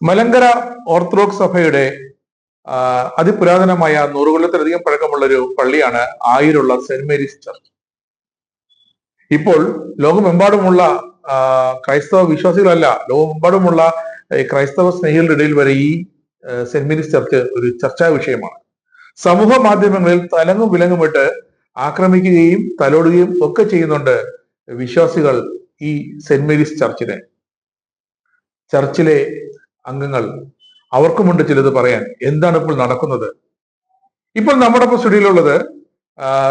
Malankara orthodox സഭയുടെ അതിപുരാതനമായ നൂറുകൊല്ലത്തിലധികം പഴക്കമുള്ള ഒരു പള്ളിയാണ് ആയിരുള്ള സെന്റ് മേരീസ് ചർച്ച്. ഇപ്പോൾ ലോകമെമ്പാടുമുള്ള ക്രൈസ്തവ വിശ്വാസികളല്ല, ലോകമെമ്പാടുമുള്ള ക്രൈസ്തവ സ്നേഹികളുടെ ഇടയിൽ വരെ ഈ സെന്റ് മേരീസ് ചർച്ച് ഒരു ചർച്ചാ വിഷയമാണ്. സമൂഹ മാധ്യമങ്ങളിൽ തലങ്ങും വിലങ്ങുമിട്ട് ആക്രമിക്കുകയും തലോടുകയും ഒക്കെ ചെയ്യുന്നുണ്ട് വിശ്വാസികൾ ഈ സെന്റ് മേരീസ് ചർച്ചിനെ. ചർച്ചിലെ അംഗങ്ങൾ അവർക്കുമുണ്ട് ചിലത് പറയാൻ. എന്താണ് ഇപ്പോൾ നടക്കുന്നത്? ഇപ്പോൾ നമ്മുടെ സ്റ്റുഡിയോയിലുള്ളത്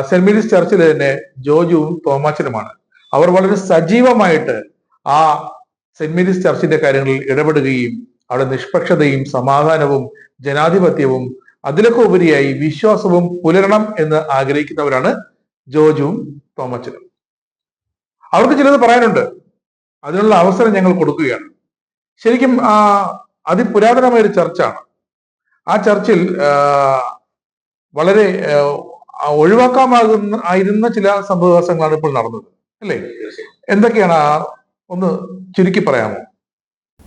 സെന്റ് മേരീസ് ചർച്ചിലെ തന്നെ ജോജുവും തോമാച്ചനുമാണ്. അവർ വളരെ സജീവമായിട്ട് ആ സെന്റ് മേരീസ് ചർച്ചിന്റെ കാര്യങ്ങളിൽ ഇടപെടുകയും അവിടെ നിഷ്പക്ഷതയും സമാധാനവും ജനാധിപത്യവും അതിലൊക്കെ ഉപരിയായി വിശ്വാസവും പുലരണം എന്ന് ആഗ്രഹിക്കുന്നവരാണ് ജോജുവും തോമച്ചനും. അവർക്ക് ചിലത് പറയാനുണ്ട്, അതിനുള്ള അവസരം ഞങ്ങൾ കൊടുക്കുകയാണ്. ശരിക്കും അതിപുരാതനമായ ഒരു ചർച്ചാണ്. ആ ചർച്ചിൽ വളരെ ഒഴിവാക്കാമായിരുന്ന ചില സംഭവവികാസങ്ങളാണ് ഇപ്പോൾ നടന്നത്, അല്ലേ? എന്തൊക്കെയാണ് ഒന്ന് ചുരുക്കി പറയാമോ?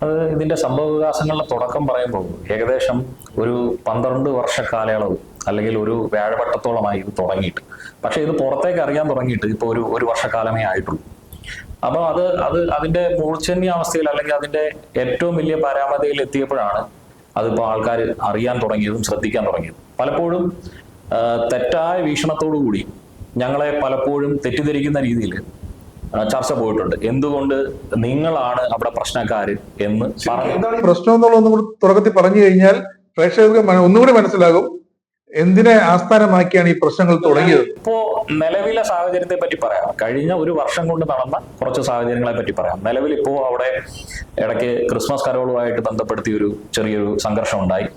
അത് ഇതിന്റെ സംഭവവികാസങ്ങളുടെ തുടക്കം പറയുമ്പോൾ ഏകദേശം ഒരു 12 വർഷ കാലയളവ് അല്ലെങ്കിൽ ഒരു വ്യാഴവട്ടത്തോളമായി ഇത് തുടങ്ങിയിട്ട്. പക്ഷെ ഇത് പുറത്തേക്ക് അറിയാൻ തുടങ്ങിയിട്ട് ഇപ്പോൾ ഒരു വർഷക്കാലമേ ആയിട്ടുള്ളൂ. അപ്പൊ അതിന്റെ മൂർച്ഛന്യ അവസ്ഥയിൽ അല്ലെങ്കിൽ അതിന്റെ ഏറ്റവും വലിയ പരാമതയിൽ എത്തിയപ്പോഴാണ് അതിപ്പോ ആൾക്കാർ അറിയാൻ തുടങ്ങിയതും ശ്രദ്ധിക്കാൻ തുടങ്ങിയതും. പലപ്പോഴും തെറ്റായ വീക്ഷണത്തോടു കൂടി ഞങ്ങളെ പലപ്പോഴും തെറ്റിദ്ധരിക്കുന്ന രീതിയിൽ ചർച്ച പോയിട്ടുണ്ട്. എന്തുകൊണ്ട് നിങ്ങളാണ് അവിടെ പ്രശ്നക്കാര് എന്ന് എന്താണ് പ്രശ്നം എന്നുള്ളത് ഒന്നും കൂടി തുടക്കത്തിൽ പറഞ്ഞു കഴിഞ്ഞാൽ പ്രേക്ഷകർക്ക് ഒന്നുകൂടി മനസ്സിലാകും എന്തിനെ ആസ്ഥാനമാക്കിയാണ് ഈ പ്രശ്നങ്ങൾ തുടങ്ങിയത്. ഇപ്പോ നിലവിലെ സാഹചര്യത്തെ പറ്റി പറയാം. കഴിഞ്ഞ ഒരു വർഷം കൊണ്ട് നടന്ന കുറച്ച് സാഹചര്യങ്ങളെ പറ്റി പറയാം. നിലവിൽ ഇപ്പോ അവിടെ ഇടയ്ക്ക് ക്രിസ്മസ് കരോളുമായിട്ട് ബന്ധപ്പെടുത്തി ഒരു ചെറിയൊരു സംഘർഷം ഉണ്ടായി.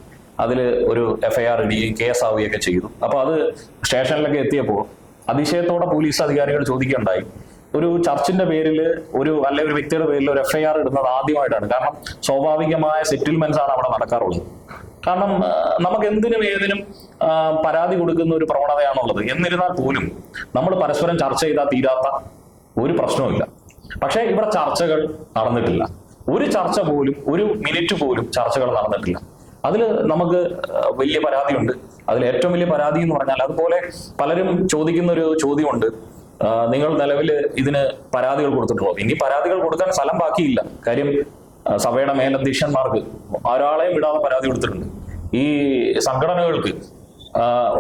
അതിൽ ഒരു FIR ഇടുകയും കേസ് ആവുകയൊക്കെ ചെയ്തു. അപ്പൊ അത് സ്റ്റേഷനിലൊക്കെ എത്തിയപ്പോൾ അതിശയത്തോടെ പോലീസ് അധികാരികൾ ചോദിക്കുകയുണ്ടായി, ഒരു ചർച്ചിന്റെ പേരിൽ ഒരു വ്യക്തിയുടെ പേരിൽ ഒരു FIR ഇടുന്നത് ആദ്യമായിട്ടാണ്. കാരണം സ്വാഭാവികമായ സെറ്റിൽമെന്റ്സ് ആണ് അവിടെ നടക്കാറുള്ളത്. കാരണം നമുക്ക് എന്തിനും ഏതിനും പരാതി കൊടുക്കുന്ന ഒരു പ്രവണതയാണുള്ളത്. എന്നിരുന്നാൽ പോലും നമ്മൾ പരസ്പരം ചർച്ച ചെയ്താൽ തീരാത്ത ഒരു പ്രശ്നവുമില്ല. പക്ഷേ ഇവിടെ ചർച്ചകൾ നടന്നിട്ടില്ല. ഒരു ചർച്ച പോലും, ഒരു മിനിറ്റ് പോലും ചർച്ചകൾ നടന്നിട്ടില്ല. അതിൽ നമുക്ക് വലിയ പരാതിയുണ്ട്. അതിൽ ഏറ്റവും വലിയ പരാതി എന്ന് പറഞ്ഞാൽ, അതുപോലെ പലരും ചോദിക്കുന്ന ഒരു ചോദ്യമുണ്ട്, നിങ്ങൾ നിലവിൽ ഇതിന് പരാതികൾ കൊടുത്തിട്ടുണ്ടോ? ഇനി പരാതികൾ കൊടുക്കാൻ സ്ഥലം ബാക്കിയില്ല. കാര്യം സഭയുടെ മേലധ്യക്ഷന്മാർക്ക് ഒരാളെയും വിടാതെ പരാതി കൊടുത്തിട്ടുണ്ട്. ഈ സംഘടനകൾക്ക്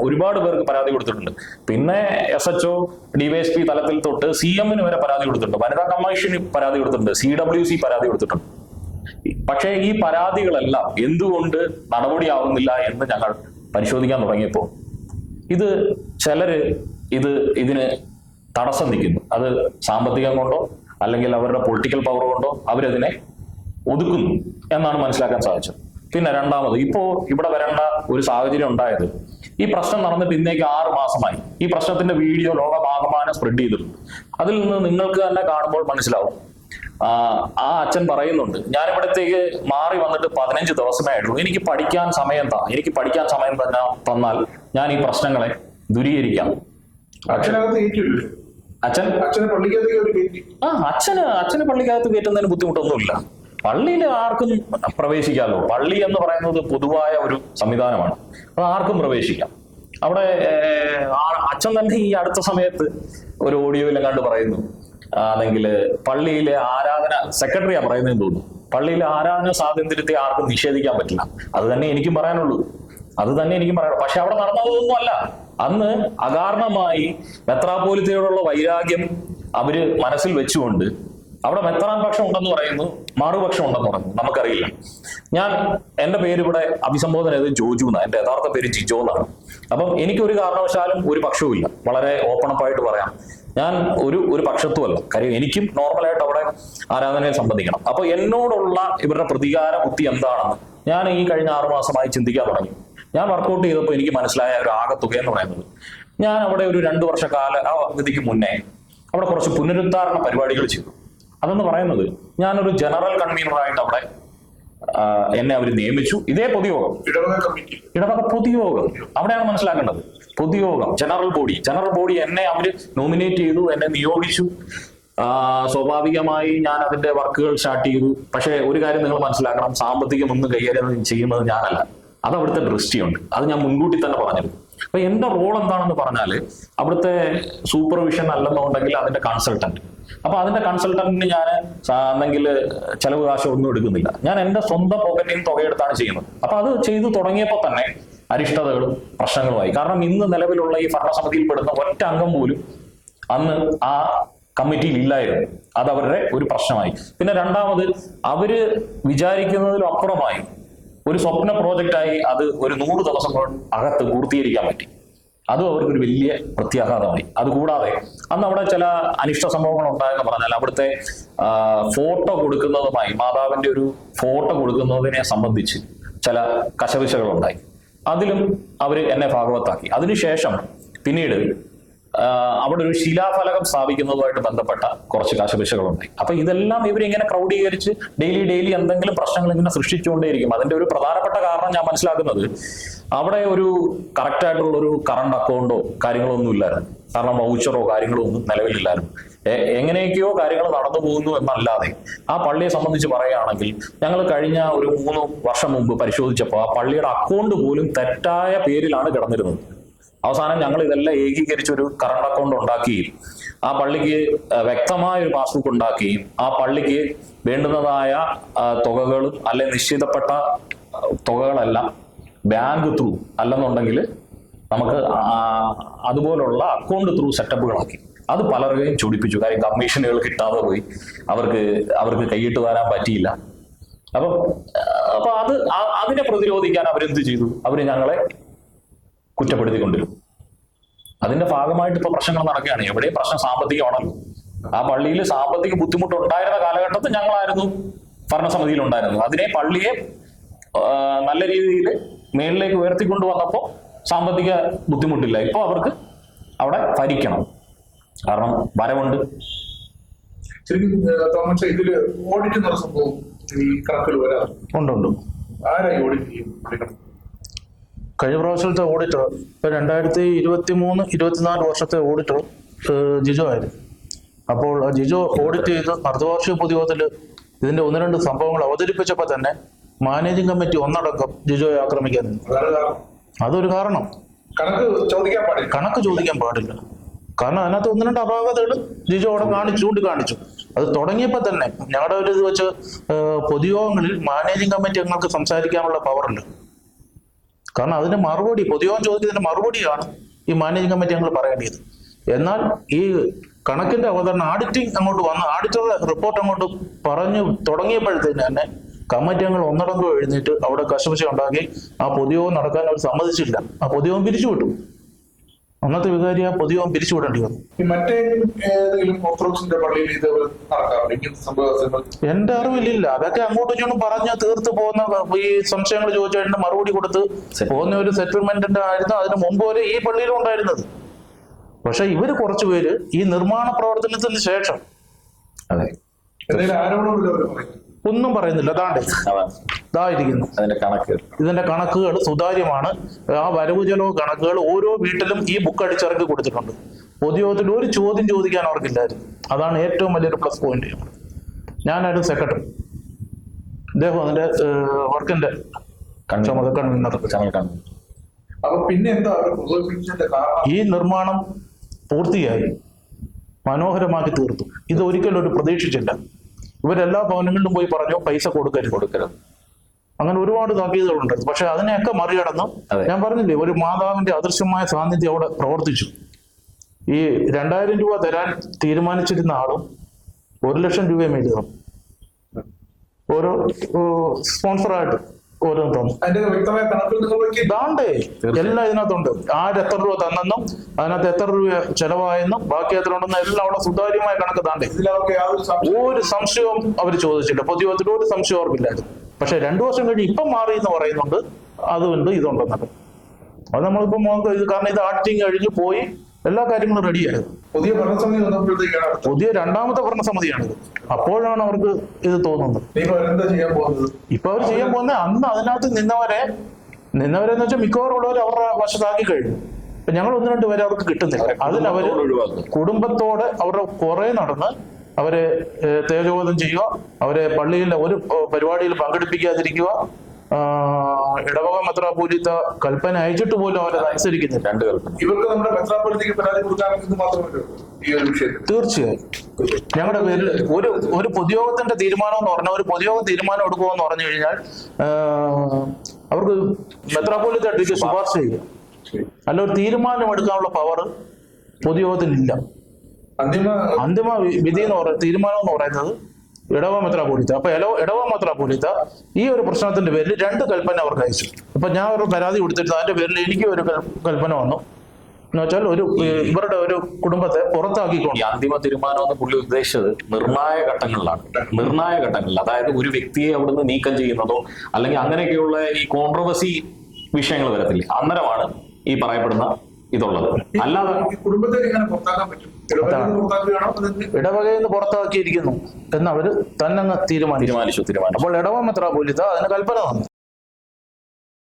ഒരുപാട് പേർക്ക് പരാതി കൊടുത്തിട്ടുണ്ട്. പിന്നെ SHO DYSP തലത്തിൽ തൊട്ട് CM വരെ പരാതി കൊടുത്തിട്ടുണ്ട്. വനിതാ കമ്മീഷന് പരാതി കൊടുത്തിട്ടുണ്ട്. CWC പരാതി കൊടുത്തിട്ടുണ്ട്. പക്ഷേ ഈ പരാതികളെല്ലാം എന്തുകൊണ്ട് നടപടിയാവുന്നില്ല എന്ന് ഞങ്ങൾ പരിശോധിക്കാൻ തുടങ്ങിയപ്പോൾ ചിലര് ഇതിന് തടസ്സം നിൽക്കുന്നു. അത് സാമ്പത്തികം കൊണ്ടോ അല്ലെങ്കിൽ അവരുടെ പൊളിറ്റിക്കൽ പവർ കൊണ്ടോ അവരതിനെ ഒതുക്കുന്നു എന്നാണ് മനസ്സിലാക്കാൻ സാധിച്ചത്. പിന്നെ രണ്ടാമത്, ഇപ്പോ ഇവിടെ വരേണ്ട ഒരു സാഹചര്യം ഉണ്ടായത്, ഈ പ്രശ്നം നടന്നിട്ട് ഇന്നേക്ക് 6 മാസമായി. ഈ പ്രശ്നത്തിന്റെ വീഡിയോ ലോകമാകമാനം സ്പ്രെഡ് ചെയ്തിട്ടുണ്ട്. അതിൽ നിന്ന് നിങ്ങൾക്ക് തന്നെ കാണുമ്പോൾ മനസ്സിലാവും. ആ അച്ഛൻ പറയുന്നുണ്ട്, ഞാനിവിടത്തേക്ക് മാറി വന്നിട്ട് 15 ദിവസമേ ആയിട്ടുള്ളൂ. എനിക്ക് പഠിക്കാൻ സമയം തന്നാൽ ഞാൻ ഈ പ്രശ്നങ്ങളെ ദൂരീകരിക്കാം. അച്ഛന് പള്ളിക്കകത്ത് കയറ്റുന്നതിന് ബുദ്ധിമുട്ടൊന്നുമില്ല. പള്ളിയിൽ ആർക്കും പ്രവേശിക്കാമല്ലോ. പള്ളി എന്ന് പറയുന്നത് പൊതുവായ ഒരു സംവിധാനമാണ്. അത് ആർക്കും പ്രവേശിക്കാം. അവിടെ അച്ഛൻ തന്നെ ഈ അടുത്ത സമയത്ത് ഒരു ഓഡിയോയിലും കണ്ട് പറയുന്നു, അല്ലെങ്കിൽ പള്ളിയിലെ ആരാധന സെക്രട്ടറിയാ പറയുന്നതെന്ന് തോന്നുന്നു, പള്ളിയിലെ ആരാധന സ്വാതന്ത്ര്യത്തെ ആർക്കും നിഷേധിക്കാൻ പറ്റില്ല. അത് തന്നെ എനിക്കും പറയാനുള്ളൂ. പക്ഷെ അവിടെ നടന്നതൊന്നും അല്ല. അന്ന് അകാരണമായി മെത്രാപ്പോലിത്തയോടുള്ള വൈരാഗ്യം അവര് മനസ്സിൽ വെച്ചുകൊണ്ട് അവിടെ മെത്രാൻ പക്ഷം ഉണ്ടെന്ന് പറയുന്നു, മറുപക്ഷം ഉണ്ടെന്ന് പറയുന്നു. നമുക്കറിയില്ല. എന്റെ പേര് ഇവിടെ അഭിസംബോധന ചെയ്ത് ജോജു എന്നാണ്. എന്റെ യഥാർത്ഥ പേര് ജിജോ എന്നാണ്. അപ്പം എനിക്കൊരു കാരണവശാലും ഒരു പക്ഷവും ഇല്ല. വളരെ ഓപ്പണപ്പായിട്ട് പറയാം, ഞാൻ ഒരു പക്ഷത്വമല്ല. കാര്യം എനിക്കും നോർമലായിട്ട് അവിടെ ആരാധനയിൽ സംബന്ധിക്കണം. അപ്പൊ എന്നോടുള്ള ഇവരുടെ പ്രതികാര ബുദ്ധി എന്താണെന്ന് ഞാൻ ഈ കഴിഞ്ഞ 6 മാസമായി ചിന്തിക്കാൻ തുടങ്ങി. ഞാൻ വർക്കൗട്ട് ചെയ്തപ്പോൾ എനിക്ക് മനസ്സിലായ ഒരു ആകെത്തുക എന്ന് പറയുന്നത്, ഞാൻ അവിടെ ഒരു 2 വർഷക്കാല അവധിക്ക് മുന്നേ അവിടെ കുറച്ച് പുനരുദ്ധാരണ പരിപാടികൾ ചെയ്തു. അതെന്ന് പറയുന്നത്, ഞാനൊരു ജനറൽ കൺവീനറായിട്ട് അവിടെ എന്നെ അവർ നിയമിച്ചു. ഇതേ പൊതുയോഗം, ഇടവക പൊതുയോഗം, അവിടെയാണ് മനസ്സിലാക്കേണ്ടത്. പൊതുയോഗം, ജനറൽ ബോഡി എന്നെ അവർ നോമിനേറ്റ് ചെയ്തു, എന്നെ നിയോഗിച്ചു. സ്വാഭാവികമായി ഞാൻ അതിന്റെ വർക്കുകൾ സ്റ്റാർട്ട് ചെയ്തു. പക്ഷേ ഒരു കാര്യം നിങ്ങൾ മനസ്സിലാക്കണം, സാമ്പത്തികം ഒന്നും കൈകാര്യം ചെയ്യുന്നത് ഞാനല്ല, അത് അവിടുത്തെ ദൃഷ്ടിയുണ്ട്. അത് ഞാൻ മുൻകൂട്ടി തന്നെ പറഞ്ഞിരുന്നു. അപ്പൊ എന്റെ റോൾ എന്താണെന്ന് പറഞ്ഞാൽ അവിടുത്തെ സൂപ്പർവിഷൻ അല്ലെന്നുണ്ടെങ്കിൽ അതിന്റെ കൺസൾട്ടന്റ്. അപ്പൊ അതിന്റെ കൺസൾട്ടന്റിന് ഞാൻ എന്നെങ്കിൽ ചെലവ് കാശ് ഒന്നും എടുക്കുന്നില്ല, ഞാൻ എന്റെ സ്വന്തം പോക്കറ്റിൽ നിന്ന് തുകയെടുത്താണ് ചെയ്യുന്നത്. അപ്പൊ അത് ചെയ്തു തുടങ്ങിയപ്പോൾ തന്നെ അരിഷ്ടതകളും പ്രശ്നങ്ങളുമായി. കാരണം ഇന്ന് നിലവിലുള്ള ഈ ഭരണസമിതിയിൽപ്പെടുന്ന ഒറ്റ അംഗം പോലും അന്ന് ആ കമ്മിറ്റിയിൽ ഇല്ലായിരുന്നു. അത് അവരുടെ ഒരു പ്രശ്നമായി. പിന്നെ രണ്ടാമത്, അവര് വിചാരിക്കുന്നതിലും അപ്പുറമായി ഒരു സ്വപ്ന പ്രോജക്റ്റായി അത് ഒരു 100 ദിവസം അകത്ത് പൂർത്തീകരിക്കാൻ പറ്റി. അതും അവർക്കൊരു വലിയ പ്രത്യാഘാതമായി. അതുകൂടാതെ അന്ന് അവിടെ ചില അനിഷ്ട സംഭവങ്ങൾ ഉണ്ടായെന്ന് പറഞ്ഞാൽ അവിടുത്തെ ഫോട്ടോ കൊടുക്കുന്നതുമായി, മാതാവിന്റെ ഒരു ഫോട്ടോ കൊടുക്കുന്നതിനെ സംബന്ധിച്ച് ചില കശപിശകൾ ഉണ്ടായി. അതിലും അവർ എന്നെ ഭാഗവത്താക്കി. അതിനുശേഷം പിന്നീട് അവിടെ ഒരു ശിലാഫലകം സ്ഥാപിക്കുന്നതുമായിട്ട് ബന്ധപ്പെട്ട കുറച്ച് കശപിശകളുണ്ടായി. അപ്പൊ ഇതെല്ലാം ഇവരിങ്ങനെ ക്രൗഡീകരിച്ച് ഡെയിലി എന്തെങ്കിലും പ്രശ്നങ്ങൾ ഇങ്ങനെ സൃഷ്ടിച്ചുകൊണ്ടേയിരിക്കും. അതിന്റെ ഒരു പ്രധാനപ്പെട്ട കാരണം ഞാൻ മനസ്സിലാക്കുന്നത്, അവിടെ ഒരു കറക്റ്റ് ആയിട്ടുള്ള ഒരു കറണ്ട് അക്കൗണ്ടോ കാര്യങ്ങളോ ഒന്നും ഇല്ലായിരുന്നു. കാരണം വൗച്ചറോ കാര്യങ്ങളോ ഒന്നും നിലവിലില്ലായിരുന്നു. എങ്ങനെയൊക്കെയോ കാര്യങ്ങൾ നടന്നു പോകുന്നു എന്നല്ലാതെ ആ പള്ളിയെ സംബന്ധിച്ച് പറയുകയാണെങ്കിൽ, ഞങ്ങൾ കഴിഞ്ഞ ഒരു 3 വർഷം മുമ്പ് പരിശോധിച്ചപ്പോൾ ആ പള്ളിയുടെ അക്കൗണ്ട് പോലും തെറ്റായ പേരിലാണ് കിടന്നിരുന്നത്. അവസാനം ഞങ്ങൾ ഇതെല്ലാം ഏകീകരിച്ച് ഒരു കറണ്ട് അക്കൗണ്ട് ഉണ്ടാക്കുകയും ആ പള്ളിക്ക് വ്യക്തമായ ഒരു പാസ്ബുക്ക് ഉണ്ടാക്കുകയും ആ പള്ളിക്ക് വേണ്ടുന്നതായ തുകകളും അല്ലെ നിശ്ചിതപ്പെട്ട തുകകളെല്ലാം ബാങ്ക് ത്രൂ അല്ലെന്നുണ്ടെങ്കിൽ നമുക്ക് അതുപോലുള്ള അക്കൗണ്ട് ത്രൂ സെറ്റപ്പുകളാക്കി. അത് പലരെയും ചൊടിപ്പിച്ചു. കാര്യം കമ്മീഷനുകൾ കിട്ടാതെ പോയി, അവർക്ക് കൈയിട്ട് വരാൻ പറ്റിയില്ല. അപ്പൊ അതിനെ പ്രതിരോധിക്കാൻ അവരെന്ത് ചെയ്തു? അവര് ഞങ്ങളെ കുറ്റപ്പെടുത്തിക്കൊണ്ടിരുന്നു. അതിന്റെ ഭാഗമായിട്ട് ഇപ്പൊ പ്രശ്നങ്ങൾ നടക്കുകയാണ്. എവിടെയും പ്രശ്നം സാമ്പത്തികമാണല്ലോ. ആ പള്ളിയിൽ സാമ്പത്തിക ബുദ്ധിമുട്ടുണ്ടായിരുന്ന കാലഘട്ടത്തിൽ ഞങ്ങളായിരുന്നു ഭരണസമിതിയിൽ ഉണ്ടായിരുന്നത്. അതിനെ പള്ളിയെ നല്ല രീതിയിൽ മേളിലേക്ക് ഉയർത്തിക്കൊണ്ടുവന്നപ്പോൾ സാമ്പത്തിക ബുദ്ധിമുട്ടില്ല. ഇപ്പൊ അവർക്ക് അവിടെ ഭരിക്കണം, കാരണം വരവുണ്ട്. ശരിക്കും ഇതില് ഓഡിറ്റ് എന്ന സംഭവം ഈ കണക്കിൽ വരാം. ഉണ്ട്. ആരായി ഓഡിറ്റ് ചെയ്യും? കഴിഞ്ഞ പ്രാവശ്യത്തെ ഓഡിറ്റർ, ഇപ്പൊ 2023-24 വർഷത്തെ ഓഡിറ്റർ ജിജോ ആയിരുന്നു. അപ്പോൾ ജിജോ ഓഡിറ്റ് ചെയ്ത് അർദ്ധവാർഷിക പൊതുയോഗത്തിൽ ഇതിന്റെ 1-2 സംഭവങ്ങൾ അവതരിപ്പിച്ചപ്പോൾ തന്നെ മാനേജിംഗ് കമ്മിറ്റി ഒന്നടക്കം ജിജോയെ ആക്രമിക്കാൻ നിന്നു. അതൊരു കാരണം. കണക്ക് ചോദിക്കാൻ പാടില്ല. കാരണം അതിനകത്ത് 1-2 അപാകതകൾ ജിജോ അവിടെ ചൂണ്ടിക്കാണിച്ചു. അത് തുടങ്ങിയപ്പോൾ തന്നെ ഞങ്ങളുടെ ഒരു ഇത് വെച്ച് പൊതുയോഗങ്ങളിൽ മാനേജിംഗ് കമ്മിറ്റി അംഗങ്ങൾക്ക് സംസാരിക്കാനുള്ള പവറുണ്ട്. കാരണം അതിന്റെ മറുപടി, പൊതുയോഗം ചോദിക്കുന്നതിന്റെ മറുപടിയാണ് ഈ മാനേജിംഗ് കമ്മിറ്റി ഞങ്ങൾ പറയേണ്ടത്. എന്നാൽ ഈ കണക്കിന്റെ അവതരണം ആഡിറ്റിംഗ് അങ്ങോട്ട് വന്ന് ആഡിറ്ററുടെ റിപ്പോർട്ട് അങ്ങോട്ട് പറഞ്ഞു തുടങ്ങിയപ്പോഴത്തേന് തന്നെ കമ്മിറ്റി അംഗങ്ങൾ ഒന്നടങ്കം എഴുന്നേറ്റ് അവിടെ കശപിശ ഉണ്ടാക്കി ആ പൊതുയോഗം നടക്കാൻ അവർ സമ്മതിച്ചില്ല. ആ പൊതുയോഗം പിരിച്ചുവിട്ടു. അന്നത്തെ വികാരി ആ പൊതുയോഗം പിരിച്ചുവിടേണ്ടി വന്നു. എന്റെ അറിവിലില്ല. അതൊക്കെ അങ്ങോട്ടും ഇങ്ങോട്ടും പറഞ്ഞ് തീർത്ത് പോകുന്ന ഈ സംശയങ്ങൾ ചോദിച്ചതിന്റെ മറുപടി കൊടുത്ത് പോകുന്ന ഒരു സെറ്റിൽമെന്റിന്റെ ആയിരുന്നു അതിന് മുമ്പ് വരെ ഈ പള്ളിയിലും ഉണ്ടായിരുന്നത്. പക്ഷെ ഇവര് കുറച്ചുപേര് ഈ നിർമ്മാണ പ്രവർത്തനത്തിന് ശേഷം ഒന്നും പറയുന്നില്ല. ഇതായിരിക്കുന്നു ഇതിന്റെ കണക്കുകൾ സുതാര്യമാണ്. ആ വരവ് ചെലവ് കണക്കുകൾ ഓരോ വീട്ടിലും ഈ ബുക്ക് അടിച്ചിറക്കി കൊടുത്തിട്ടുണ്ട്. പൊതുയോഗത്തിൽ ഒരു ചോദ്യം ചോദിക്കാൻ അവർക്കില്ലായിരുന്നു. അതാണ് ഏറ്റവും വലിയൊരു പ്ലസ് പോയിന്റ്. ഞാനായിരുന്നു സെക്രട്ടറി, ഇദ്ദേഹം അതിന്റെ വർക്കിന്റെ ഈ നിർമ്മാണം പൂർത്തിയായി മനോഹരമാക്കി തീർത്തു. ഇത് ഒരിക്കലും ഒരു പ്രതീക്ഷിച്ചില്ല. ഇവരെല്ലാ ഭവനങ്ങളിലും പോയി പറഞ്ഞു പൈസ കൊടുക്കരുത്. അങ്ങനെ ഒരുപാട് താക്കീതുകളുണ്ടായിരുന്നു. പക്ഷെ അതിനെയൊക്കെ മറികടന്ന് ഞാൻ പറഞ്ഞില്ലേ, ഒരു മാതാവിന്റെ അദൃശ്യമായ സാന്നിധ്യം അവിടെ പ്രവർത്തിച്ചു. ഈ 2000 രൂപ തരാൻ തീരുമാനിച്ചിരുന്ന ആളും 1 ലക്ഷം രൂപയെ മേടിച്ചു. ഓരോ സ്പോൺസറായിട്ട് ഓരോന്ന് തന്നു. ഇതാണ്ടേ എല്ലാം ഇതിനകത്തുണ്ട്. ആരെത്ര രൂപ തന്നെന്നും അതിനകത്ത് എത്ര രൂപ ചെലവായെന്നും ബാക്കി എത്ര ഉണ്ടെന്നും എല്ലാം അവിടെ സുതാര്യമായ കണക്ക് താണ്ടേ. ഒരു സംശയവും അവർ ചോദിച്ചില്ല. പൊതുയോഗത്തിൽ ഒരു സംശയം അവർക്കില്ലായിരുന്നു. പക്ഷെ 2 വർഷം കഴിഞ്ഞ് ഇപ്പം മാറി എന്ന് പറയുന്നുണ്ട്. അതുകൊണ്ട് ഇതുണ്ടെന്നത് അത് നമ്മളിപ്പോ കാരണം ഇത് ആക്ടിങ് കഴിഞ്ഞ് പോയി എല്ലാ കാര്യങ്ങളും റെഡിയായിരുന്നു. പുതിയ ഭരണസമിതി വന്നപ്പോഴത്തേക്കാണ് പുതിയ 2ാമത്തെ ഭരണസമിതിയാണിത്. അപ്പോഴാണ് അവർക്ക് ഇത് തോന്നുന്നത്. ഇപ്പൊ അവർ ചെയ്യാൻ പോകുന്നത് അന്ന് അതിനകത്ത് നിന്നവരെന്ന് വെച്ചാൽ മിക്കവാറും ഉള്ളവർ അവരുടെ വശത്താക്കി കഴിഞ്ഞു. ഇപ്പൊ ഞങ്ങൾ 1-2 പേരെ അവർക്ക് കിട്ടുന്നില്ല. അതിനവര് കുടുംബത്തോടെ അവരുടെ കുറെ നടന്ന് അവരെ തേജോവധം ചെയ്യുക, അവരെ പള്ളിയിലെ ഒരു പരിപാടിയിൽ പങ്കെടുപ്പിക്കാതിരിക്കുക, ഇടവക മെത്രാപ്പോലീത്ത കൽപ്പന അയച്ചിട്ട് പോലും അവരത് അനുസരിക്കുന്നില്ല. 2 കൽപ്പന. ഇവർക്ക് നമ്മുടെ മെത്രാപ്പൊലീത്തയ്ക്ക് പരാതി കൊടുക്കാമെന്ന് മാത്രമേ ഈ ഒരു വിഷയത്തിൽ. തീർച്ചയായും ഞങ്ങളുടെ പേരിൽ ഒരു പൊതുയോഗത്തിന്റെ തീരുമാനം എന്ന് പറഞ്ഞാൽ, ഒരു പൊതുയോഗ തീരുമാനം എടുക്കുമെന്ന് പറഞ്ഞു കഴിഞ്ഞാൽ അവർക്ക് മെത്രാപ്പോലീത്ത അഡ്വക്കേറ്റ് ശുപാർശ ചെയ്യുക, അല്ല ഒരു തീരുമാനം എടുക്കാനുള്ള പവർ പൊതുയോഗത്തിനില്ല. അന്തിമ വിധി എന്ന് പറയുന്നത്, തീരുമാനം എന്ന് പറയുന്നത് ഇടവ മെത്രാപ്പോലീത്ത. അപ്പൊ ഇടവ മെത്രാപ്പോലീത്ത ഈ ഒരു പ്രശ്നത്തിന്റെ പേരിൽ 2 കൽപ്പന അവർക്ക് അയച്ചു. അപ്പൊ ഞാൻ ഒരു പരാതി കൊടുത്തിട്ട് അതിന്റെ പേരിൽ എനിക്ക് ഒരു കൽപ്പന വന്നു എന്ന് വെച്ചാൽ ഇവരുടെ ഒരു കുടുംബത്തെ പുറത്താക്കിക്കൊണ്ട്. ഈ അന്തിമ തീരുമാനം എന്ന് പുള്ളി ഉദ്ദേശിച്ചത് നിർണായക ഘട്ടങ്ങളിലാണ്. നിർണായക ഘട്ടങ്ങളിൽ, അതായത് ഒരു വ്യക്തിയെ അവിടുന്ന് നീക്കം ചെയ്യുന്നതോ അല്ലെങ്കിൽ അങ്ങനെയൊക്കെയുള്ള ഈ കോൺട്രവേഴ്സി വിഷയങ്ങൾ വരത്തില്ല, അന്നേരമാണ് ഈ പറയപ്പെടുന്ന ഇതുള്ളത്. അല്ലാതെ കുടുംബത്തെ എങ്ങനെ പുറത്താക്കാൻ പറ്റും? ഇടവകയിൽ നിന്ന് പുറത്താക്കിയിരിക്കുന്നു എന്ന് അവര് തന്നെ തീരുമാനിച്ചു. തീരുമാനിച്ചു. അപ്പോൾ ഇടവ മെത്രാപ്പോലീത്ത അതിന് കൽപ്പന തന്നു.